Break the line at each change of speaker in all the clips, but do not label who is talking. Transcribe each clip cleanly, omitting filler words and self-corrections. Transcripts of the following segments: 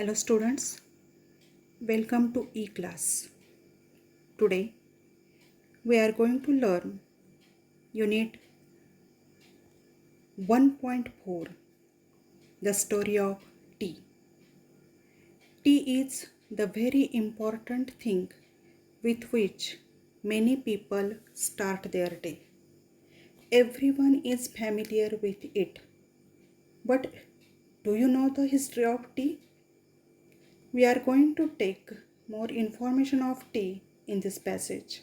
Hello students, welcome to E-class. Today we are going to learn Unit 1.4, the story of tea. Tea is the very important thing with which many people start their day. Everyone is familiar with it. But do you know the history of tea? We are going to take more information of tea in this passage.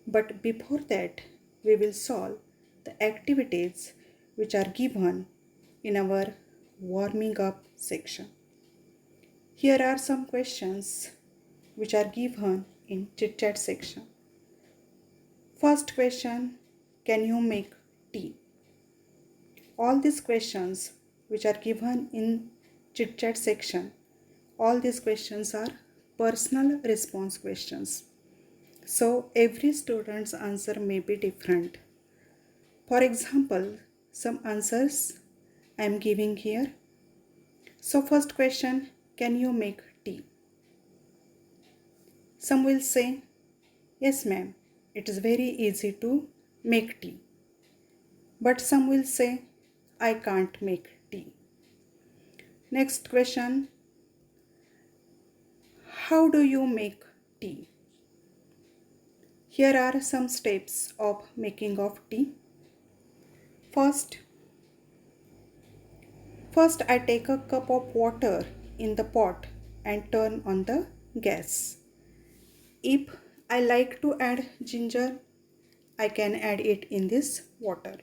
But before that, we will solve the activities which are given in our warming up section. Here are some questions which are given in chit chat section. First question, can you make tea? All these questions which are given in chit chat section, all these questions are personal response questions. So every student's answer may be different. For example, some answers I am giving here. So first question, can you make tea? Some will say, yes ma'am, it is very easy to make tea. But some will say, I can't make tea. Next question, how do you make tea? Here are some steps of making of tea. First, I take a cup of water in the pot and turn on the gas. If I like to add ginger, I can add it in this water.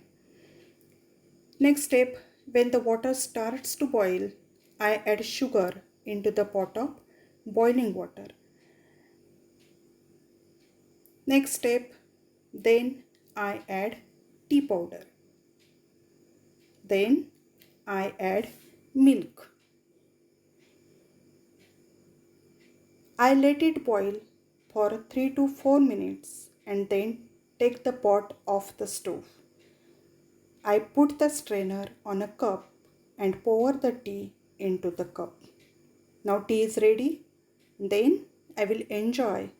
Next step, when the water starts to boil, I add sugar into the pot of boiling water. Next step, then I add tea powder. Then I add milk. I let it boil for 3 to 4 minutes and then take the pot off the stove. I put the strainer on a cup and pour the tea into the cup. Now tea is ready. Then I will enjoy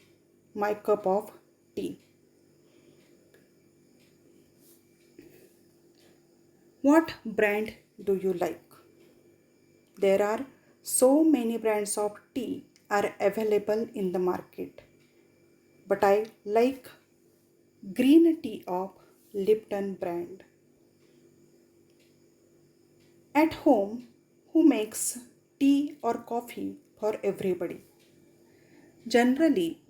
my cup of tea. What brand do you like? There are so many brands of tea are available in the market. But I like green tea of Lipton brand. At home, who makes tea or coffee for everybody? Generally,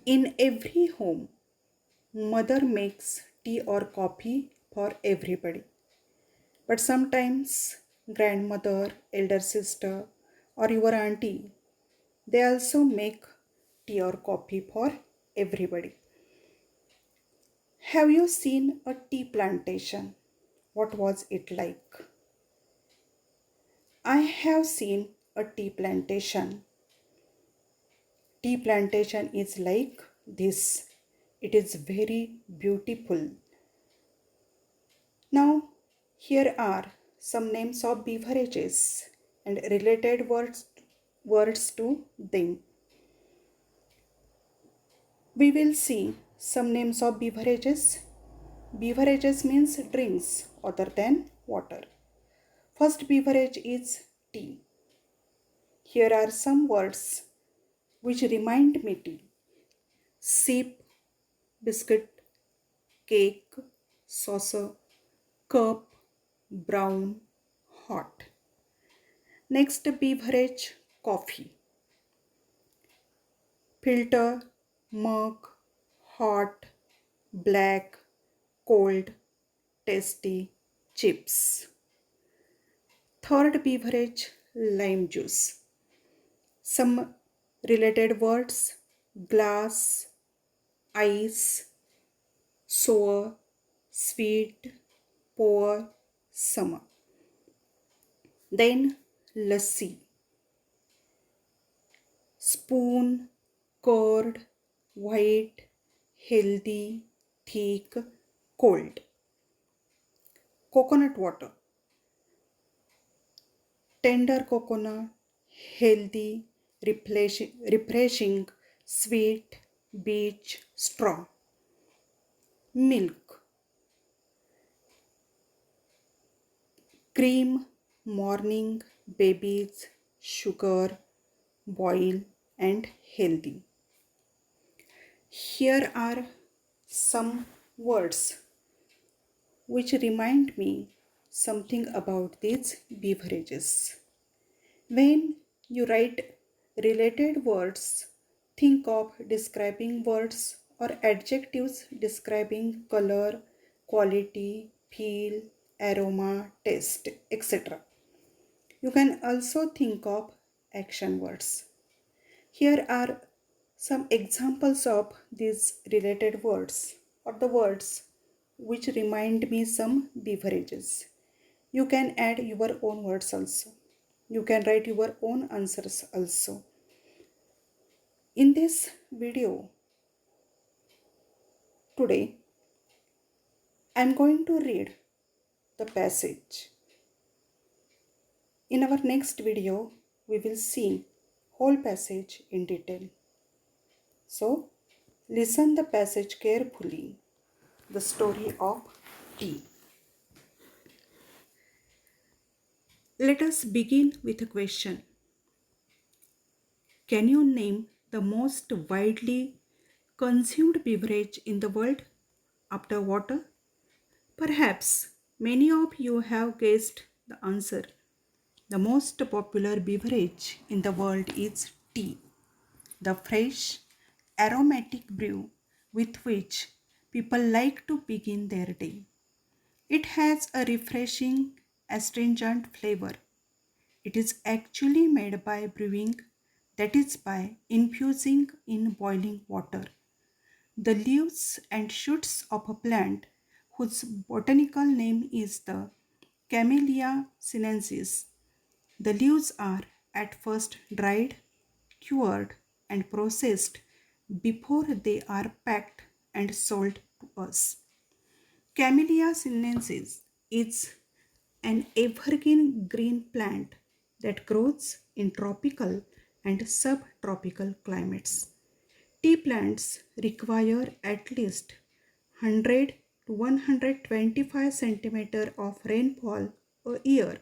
in every home, mother makes tea or coffee for everybody. But sometimes grandmother, elder sister, or your auntie, they also make tea or coffee for everybody. Have you seen a tea plantation? What was it like? I have seen a tea plantation. Tea plantation is like this. It is very beautiful. Now, here are some names of beverages and related words to them. We will see some names of beverages. Beverages means drinks other than water. First beverage is tea. Here are some words which remind me tea. Sip, biscuit, cake, saucer, cup, brown, hot. Next beverage, coffee. Filter, mug, hot, black, cold, tasty, chips. Third beverage, lime juice. Some related words, glass, ice, sour, sweet, pour, summer. Then lassi. Spoon, curd, white, healthy, thick, cold. Coconut water. Tender coconut, healthy, refreshing, sweet, beach, straw. Milk, cream, morning, babies, sugar, boil, and healthy. Here are some words which remind me something about these beverages. When you write related words, think of describing words or adjectives describing color, quality, feel, aroma, taste, etc. You can also think of action words. Here are some examples of these related words or the words which remind me some beverages. You can add your own words also. You can write your own answers also. In this video today, I am going to read the passage. In our next video, we will see whole passage in detail. So, listen the passage carefully. The story of tea. Let us begin with a question. Can you name the most widely consumed beverage in the world after water? Perhaps many of you have guessed the answer. The most popular beverage in the world is tea, the fresh, aromatic brew with which people like to begin their day. It has a refreshing, astringent flavor. It is actually made by brewing, that is, by infusing in boiling water the leaves and shoots of a plant whose botanical name is the Camellia sinensis. The leaves are at first dried, cured, and processed before they are packed and sold to us. Camellia sinensis is an evergreen green plant that grows in tropical and subtropical climates. Tea plants require at least 100 to 125 centimeter of rainfall a year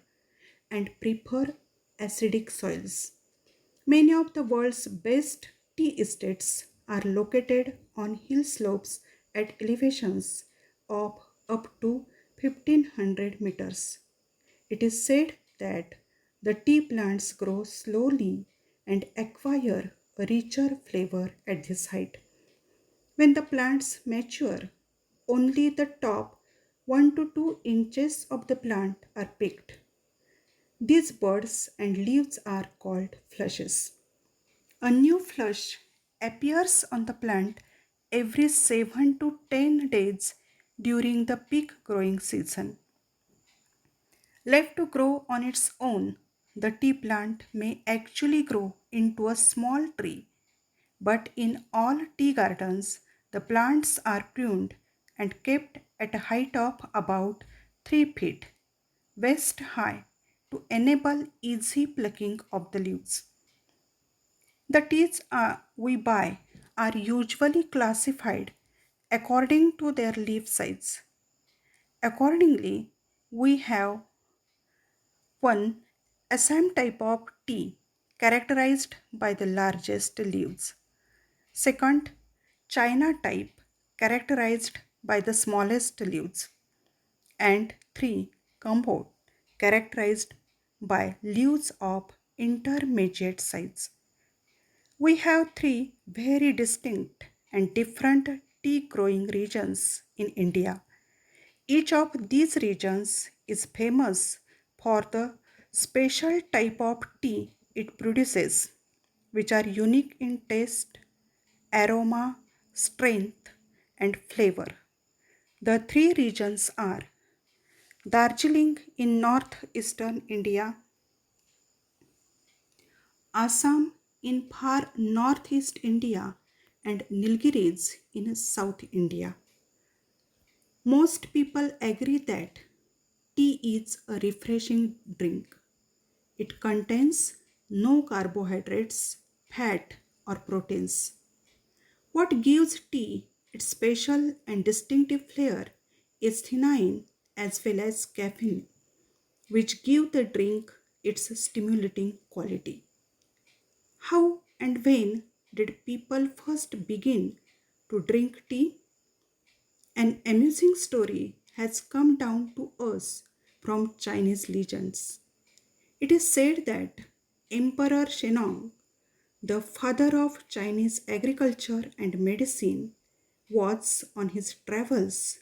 and prefer acidic soils. Many of the world's best tea estates are located on hill slopes at elevations of up to 1500 meters. It is said that the tea plants grow slowly and acquire a richer flavor at this height. When the plants mature, only the top 1 to 2 inches of the plant are picked. These buds and leaves are called flushes. A new flush appears on the plant every 7 to 10 days during the peak growing season. Left to grow on its own, the tea plant may actually grow into a small tree, but in all tea gardens, the plants are pruned and kept at a height of about 3 feet waist high to enable easy plucking of the leaves. The teas we buy are usually classified according to their leaf size. Accordingly, we have one Assam type of tea characterized by the largest leaves. Second, China type characterized by the smallest leaves. And 3. Compote characterized by leaves of intermediate size. We have three very distinct and different tea growing regions in India. Each of these regions is famous for the special type of tea it produces, which are unique in taste, aroma, strength, and flavor. The three regions are Darjeeling in northeastern India, Assam in far northeast India, and Nilgiris in South India. Most people agree that tea is a refreshing drink. It contains no carbohydrates, fat, or proteins. What gives tea its special and distinctive flavor is theanine as well as caffeine, which give the drink its stimulating quality. How and when did people first begin to drink tea? An amusing story has come down to us from Chinese legends. It is said that Emperor Shennong, the father of Chinese agriculture and medicine, was on his travels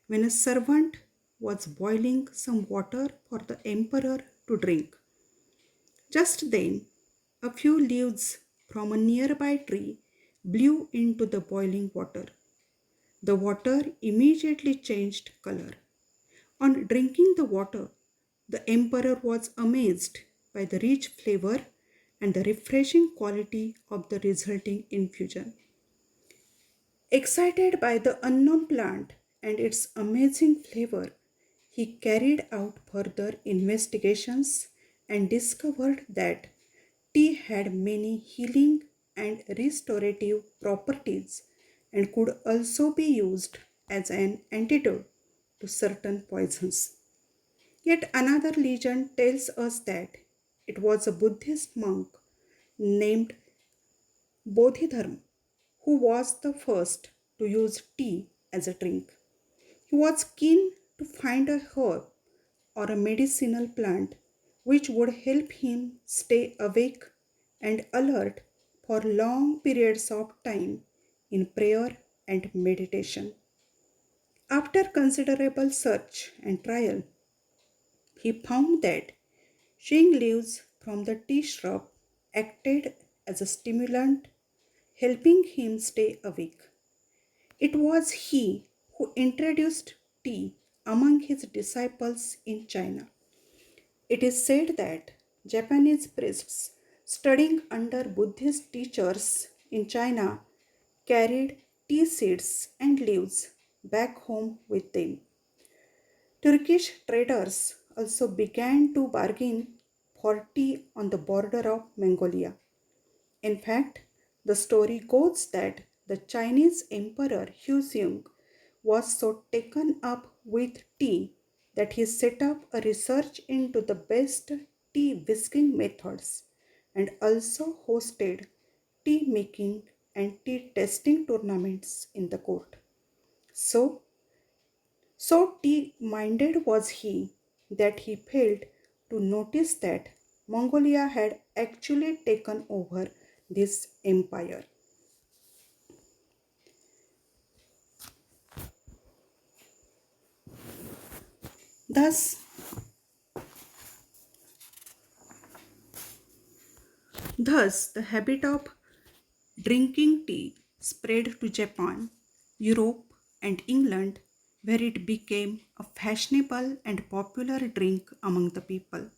when a servant was boiling some water for the emperor to drink. Just then, a few leaves from a nearby tree blew into the boiling water. The water immediately changed color. On drinking the water, the emperor was amazed by the rich flavor and the refreshing quality of the resulting infusion. Excited by the unknown plant and its amazing flavor, he carried out further investigations and discovered that tea had many healing and restorative properties and could also be used as an antidote to certain poisons. Yet another legend tells us that it was a Buddhist monk named Bodhidharma who was the first to use tea as a drink. He was keen to find a herb or a medicinal plant which would help him stay awake and alert for long periods of time in prayer and meditation. After considerable search and trial, he found that chewing leaves from the tea shrub acted as a stimulant, helping him stay awake. It was he who introduced tea among his disciples in China. It is said that Japanese priests studying under Buddhist teachers in China carried tea seeds and leaves back home with them. Turkish traders also began to bargain for tea on the border of Mongolia. In fact, the story goes that the Chinese Emperor Huzong was so taken up with tea that he set up a research into the best tea whisking methods and also hosted tea making and tea testing tournaments in the court. So, so tea minded was he that he failed to notice that Mongolia had actually taken over this empire. Thus, thus the habit of drinking tea spread to Japan, Europe, and England, where it became a fashionable and popular drink among the people.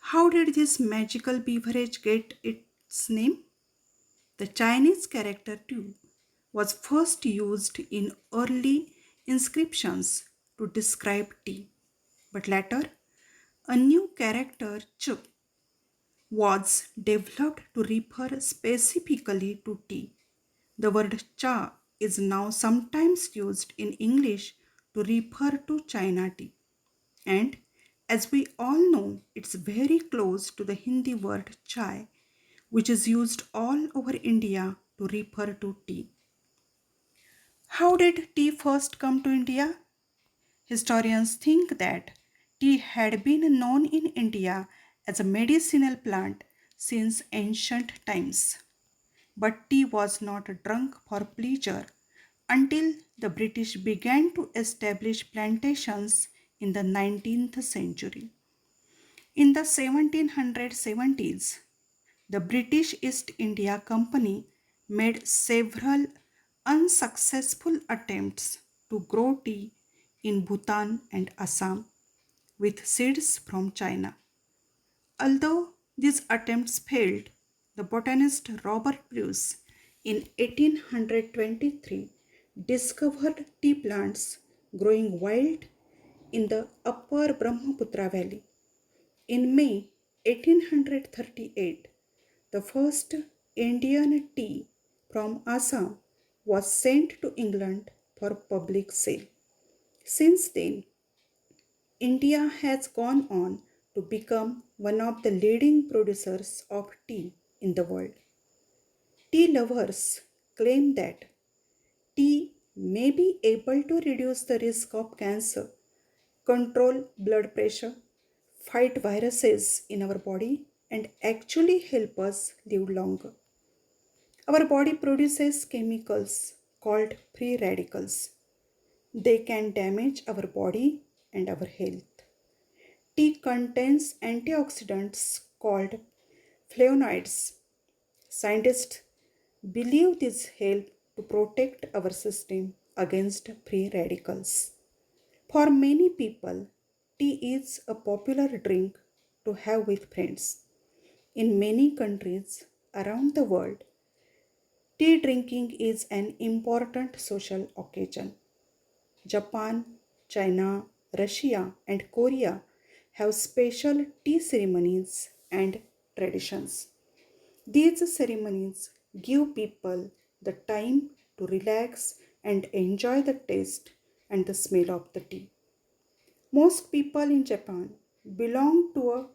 How did this magical beverage get its name? The Chinese character tu was first used in early inscriptions to describe tea, but later a new character ch was developed to refer specifically to tea. The word cha is now sometimes used in English to refer to China tea. And as we all know, it's very close to the Hindi word chai, which is used all over India to refer to tea. How did tea first come to India? Historians think that tea had been known in India as a medicinal plant since ancient times. But tea was not drunk for pleasure until the British began to establish plantations in the 19th century. In the 1770s, the British East India Company made several unsuccessful attempts to grow tea in Bhutan and Assam with seeds from China. Although these attempts failed, the botanist Robert Bruce in 1823 discovered tea plants growing wild in the upper Brahmaputra valley. In May 1838, the first Indian tea from Assam was sent to England for public sale. Since then, India has gone on to become one of the leading producers of tea in the world. Tea lovers claim that tea may be able to reduce the risk of cancer, control blood pressure, fight viruses in our body, and actually help us live longer. Our body produces chemicals called free radicals. They can damage our body and our health. Tea contains antioxidants called flavonoids. Scientists believe these help to protect our system against free radicals. For many people, tea is a popular drink to have with friends. In many countries around the world, tea drinking is an important social occasion. Japan, China, Russia, and Korea have special tea ceremonies and traditions. These ceremonies give people the time to relax and enjoy the taste and the smell of the tea. Most people in Japan belong to a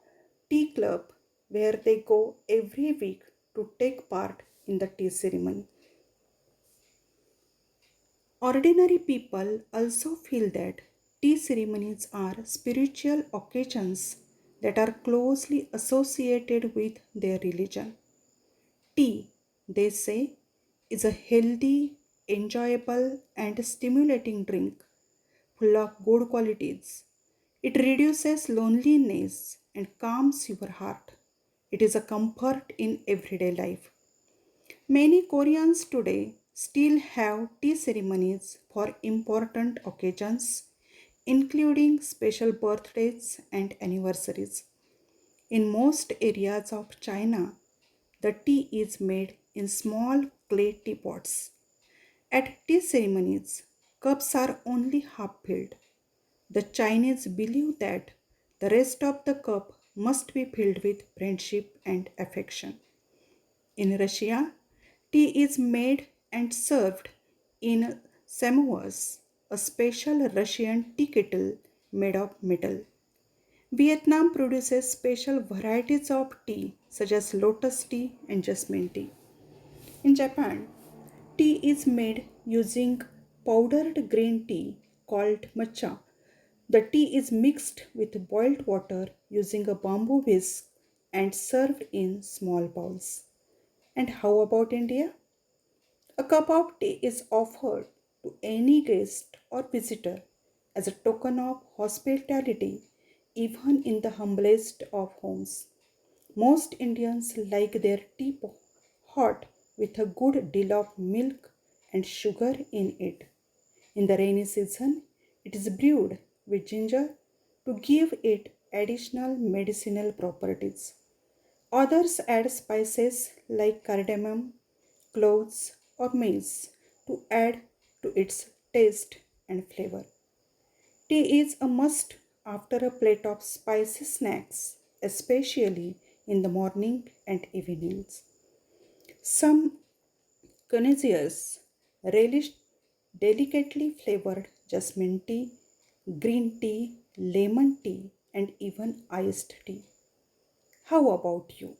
tea club where they go every week to take part in the tea ceremony. Ordinary people also feel that tea ceremonies are spiritual occasions that are closely associated with their religion. Tea, they say, is a healthy, enjoyable, and stimulating drink full of good qualities. It reduces loneliness and calms your heart. It is a comfort in everyday life. Many Koreans today still have tea ceremonies for important occasions, including special birthdays and anniversaries. In most areas of China, the tea is made in small clay teapots. At tea ceremonies, cups are only half filled. The Chinese believe that the rest of the cup must be filled with friendship and affection. In Russia, tea is made and served in samovars, a special Russian tea kettle made of metal. Vietnam produces special varieties of tea such as lotus tea and jasmine tea. In Japan, tea is made using powdered green tea called matcha. The tea is mixed with boiled water using a bamboo whisk and served in small bowls. And how about India? A cup of tea is offered to any guest or visitor as a token of hospitality, even in the humblest of homes. Most Indians like their tea hot with a good deal of milk and sugar in it. In the rainy season, it is brewed with ginger to give it additional medicinal properties. Others add spices like cardamom, cloves, or mace to add to its taste and flavor. Tea is a must after a plate of spicy snacks, especially in the morning and evenings. Some connoisseurs relish delicately flavored jasmine tea, green tea, lemon tea, and even iced tea. How about you?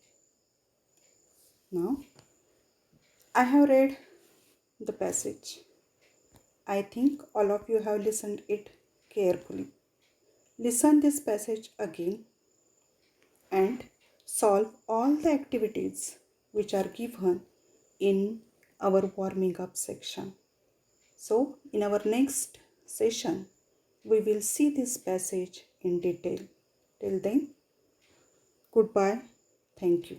Now, I have read the passage. I think all of you have listened it carefully. Listen this passage again and solve all the activities which are given in our warming up section. So, in our next session, we will see this passage in detail. Till then, goodbye. Thank you.